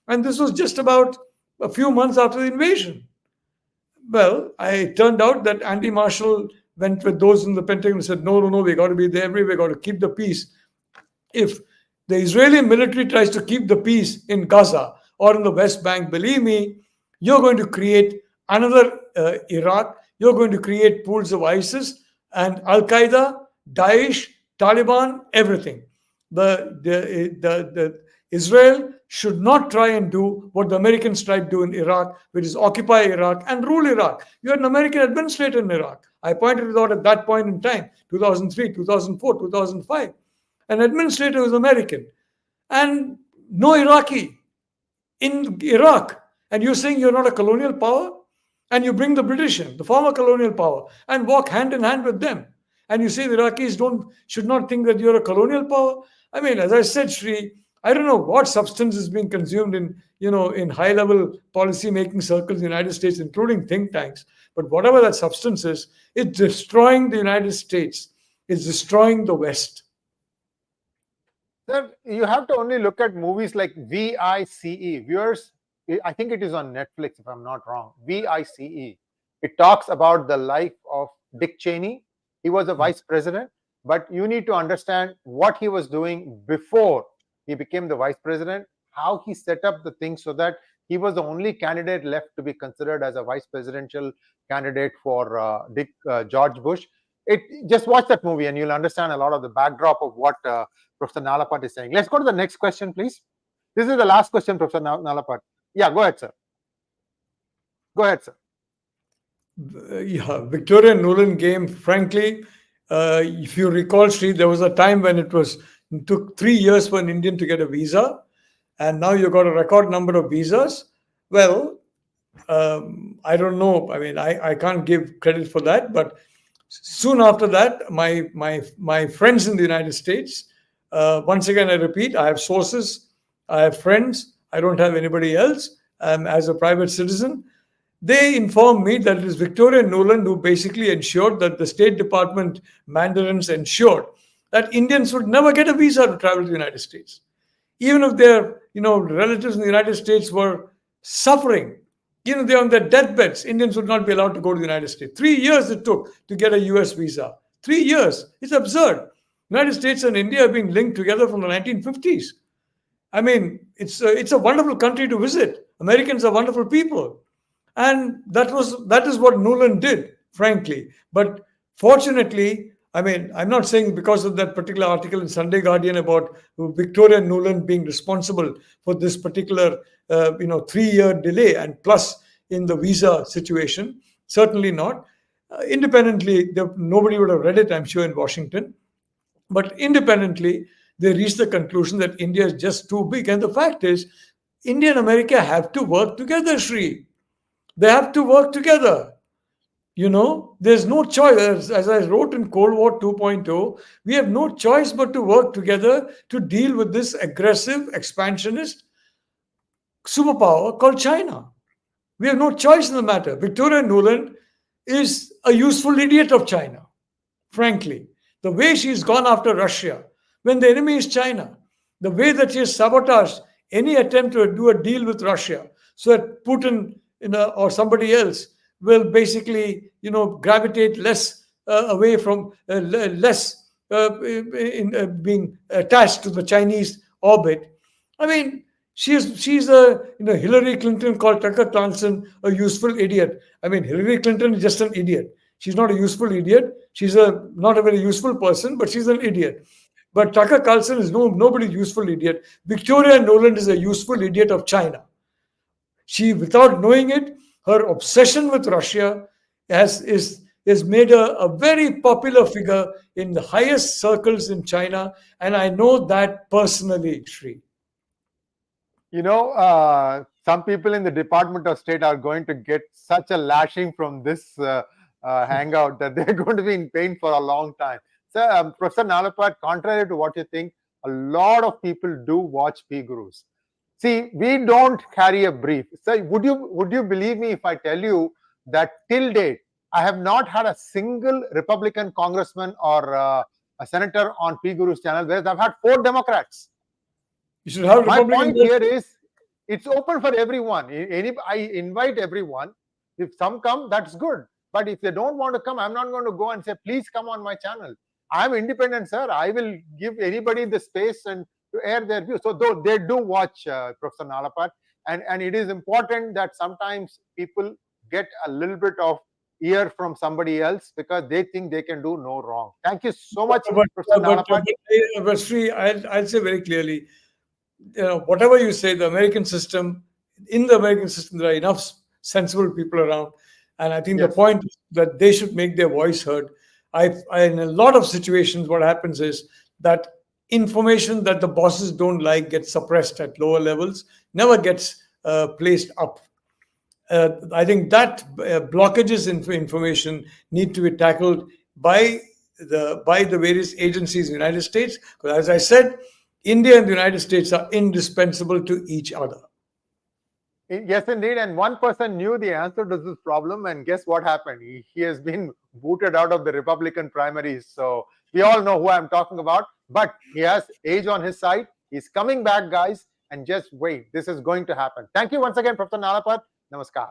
And this was just about a few months after the invasion. Well, it turned out that Andy Marshall went with those in the Pentagon and said, no, we got to be there everywhere, we got to keep the peace. If the Israeli military tries to keep the peace in Gaza or in the West Bank, believe me, you're going to create another Iraq. You're going to create pools of ISIS and Al-Qaeda, Daesh, Taliban, everything. The Israel should not try and do what the Americans tried to do in Iraq, which is occupy Iraq and rule Iraq. You had an American administrator in Iraq. I pointed it out at that point in time, 2003, 2004, 2005. An administrator was American and no Iraqi in Iraq. And you're saying you're not a colonial power? And you bring the British in, the former colonial power, and walk hand in hand with them. And you say the Iraqis should not think that you're a colonial power? I mean, as I said, Sree, I don't know what substance is being consumed in high-level policy-making circles in the United States, including think tanks. But whatever that substance is, it's destroying the United States. It's destroying the West. Sir, you have to only look at movies like 𝗣𝗚𝘂𝘁𝗍. Viewers, I think it is on Netflix, if I'm not wrong. 𝗣𝗚𝘂𝘁𝗍. It talks about the life of Dick Cheney. He was a vice president, but you need to understand what he was doing before he became the vice president, how he set up the things so that he was the only candidate left to be considered as a vice presidential candidate for George Bush. Just watch that movie and you'll understand a lot of the backdrop of what Professor Nalapat is saying. Let's go to the next question, please. This is the last question, Professor Nalapat. Yeah, go ahead, sir. Go ahead, sir. Yeah, Vitoria Nueman game, frankly, if you recall, Sree, there was a time when it took 3 years for an Indian to get a visa, and now you've got a record number of visas. Well, I don't know. I mean, I can't give credit for that, but soon after that, my friends in the United States, once again, I repeat, I have sources, I have friends, I don't have anybody else. As a private citizen, they informed me that it is Vitoria Nueman who basically ensured that the State Department mandarins ensured that Indians would never get a visa to travel to the United States. Even if their relatives in the United States were suffering, they're on their deathbeds, Indians would not be allowed to go to the United States. 3 years it took to get a US visa. 3 years. It's absurd. United States and India have been linked together from the 1950s. I mean, it's a wonderful country to visit. Americans are wonderful people. And that is what Nueman did, frankly. But fortunately, I mean, I'm not saying because of that particular article in Sunday Guardian about Vitoria Nueman being responsible for this particular 3-year delay and plus in the visa situation. Certainly not. Independently, nobody would have read it, I'm sure, in Washington. But independently, they reached the conclusion that India is just too big. And the fact is, India and America have to work together, Sree. They have to work together. There's no choice. As I wrote in Cold War 2.0, we have no choice but to work together to deal with this aggressive, expansionist superpower called China. We have no choice in the matter. Vitoria Nueman is a useful idiot of China, frankly. The way she's gone after Russia, when the enemy is China, the way that she has sabotaged any attempt to do a deal with Russia so that Putin or somebody else will basically, gravitate less away from, less being attached to the Chinese orbit. I mean, she's a Hillary Clinton called Tucker Carlson a useful idiot. I mean, Hillary Clinton is just an idiot. She's not a useful idiot. She's not a very useful person, but she's an idiot. But Tucker Carlson is nobody's useful idiot. Vitoria Nueman is a useful idiot of China. She, without knowing it, her obsession with Russia has made her a very popular figure in the highest circles in China, and I know that personally, Sree. Some people in the Department of State are going to get such a lashing from this hangout that they're going to be in pain for a long time. So, Professor Nalapat, contrary to what you think, a lot of people do watch PGurus. See, we don't carry a brief. So, would you believe me if I tell you that till date, I have not had a single Republican congressman or a senator on PGurus channel, whereas I've had 4 Democrats. You should have My point here is, it's open for everyone. I invite everyone. If some come, that's good. But if they don't want to come, I'm not going to go and say, please come on my channel. I'm independent, sir. I will give anybody the space and to air their views. So though they do watch Professor Nalapat, and it is important that sometimes people get a little bit of ear from somebody else because they think they can do no wrong. Thank you so much, Professor Nalapat. But Sree, I'll say very clearly, whatever you say, in the American system, there are enough sensible people around. And I think the point is that they should make their voice heard. In a lot of situations, what happens is that information that the bosses don't like gets suppressed at lower levels, never gets placed up. I think that blockages in information need to be tackled by the various agencies in the United States. Because as I said, India and the United States are indispensable to each other. Yes, indeed. And one person knew the answer to this problem, and guess what happened? He has been booted out of the Republican primaries. So we all know who I'm talking about, but he has age on his side. He's coming back, guys, and just wait. This is going to happen. Thank you once again, Professor Nalapat. Namaskar.